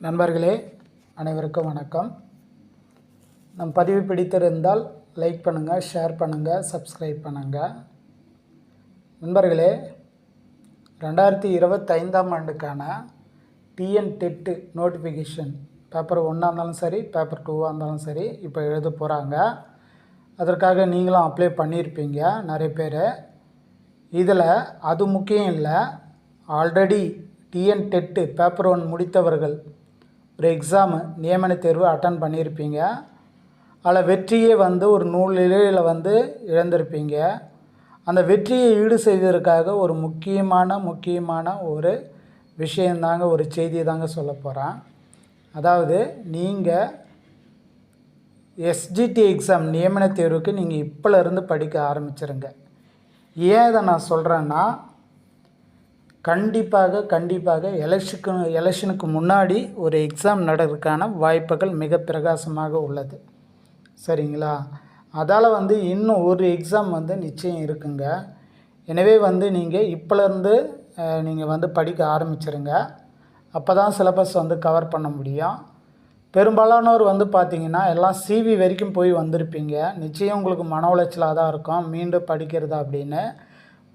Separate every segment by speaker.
Speaker 1: நண்பர்களே அனைவருக்கும் வணக்கம். நம் பதிவு பிடித்திருந்தால் லைக் பண்ணுங்கள், ஷேர் பண்ணுங்கள், சப்ஸ்கிரைப் பண்ணுங்கள். நண்பர்களே, 2025ஆம் ஆண்டுக்கான TN-TET நோட்டிஃபிகேஷன் பேப்பர் 1ஆக இருந்தாலும் சரி, பேப்பர் 2ஆக இருந்தாலும் சரி இப்போ எழுத போகிறாங்க. அதற்காக நீங்களும் அப்ளை பண்ணியிருப்பீங்க நிறைய பேர். இதில் அது முக்கியம் இல்லை, ஆல்ரெடி TN-TET பேப்பர் 1 முடித்தவர்கள் ஒரு எக்ஸாமு நியமன தேர்வு அட்டன் பண்ணியிருப்பீங்க. அதில் வெற்றியே ஒரு நூலிழையில் இழந்திருப்பீங்க. அந்த வெற்றியை ஈடு செய்வதற்காக ஒரு முக்கியமான ஒரு விஷயந்தாங்க, ஒரு செய்தியை தாங்க சொல்ல போகிறேன். அதாவது நீங்கள் SGT எக்ஸாம் நியமன தேர்வுக்கு நீங்கள் இப்போலேருந்து படிக்க ஆரம்பிச்சிருங்க. ஏன் இதை நான் சொல்கிறேன்னா, கண்டிப்பாக எலெக்ஷனுக்கு முன்னாடி ஒரு எக்ஸாம் நடக்கிறதுக்கான வாய்ப்புகள் மிக பிரகாசமாக உள்ளது. சரிங்களா? அதால் இன்னும் ஒரு எக்ஸாம் நிச்சயம் இருக்குங்க. எனவே நீங்கள் இப்போலேருந்து நீங்கள் படிக்க ஆரம்பிச்சிருங்க. அப்போ தான் சிலபஸ் கவர் பண்ண முடியும். பெரும்பாலானோர் பார்த்திங்கன்னா எல்லாம் CV வரைக்கும் போய் வந்திருப்பீங்க. நிச்சயம் உங்களுக்கு மன உளைச்சலாக தான் இருக்கும், மீண்டும் படிக்கிறதா அப்படின்னு.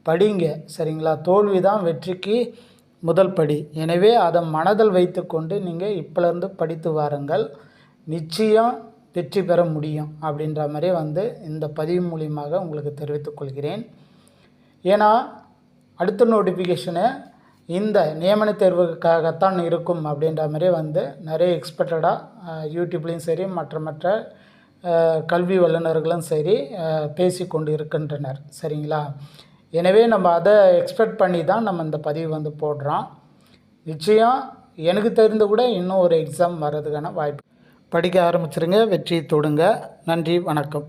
Speaker 1: படிங்க. சரிங்களா? தோல்வி தான் வெற்றிக்கு முதல் படி. எனவே அதை மனதில் வைத்து கொண்டு நீங்கள் இப்போலேருந்து படித்து வாருங்கள். நிச்சயம் வெற்றி பெற முடியும் அப்படின்ற மாதிரி இந்த பதிவு மூலியமாக உங்களுக்கு தெரிவித்துக் கொள்கிறேன். ஏன்னா அடுத்த நோட்டிஃபிகேஷனு இந்த நியமன தேர்வுக்காகத்தான் இருக்கும் அப்படின்ற மாதிரி நிறைய எக்ஸ்பெக்டடாக யூடியூப்லேயும் சரி மற்ற கல்வி வல்லுநர்களும் சரி பேசி கொண்டு இருக்கின்றனர். சரிங்களா? எனவே நம்ம அதை எக்ஸ்பெக்ட் பண்ணி தான் நம்ம இந்த பதிவு போடுறோம். நிச்சயம் எனக்கு தெரிந்து கூட இன்னும் ஒரு எக்ஸாம் வர்றதுக்கான வாய்ப்பு. படிக்க ஆரம்பிச்சிருங்க, வெற்றியை தொடுங்க. நன்றி, வணக்கம்.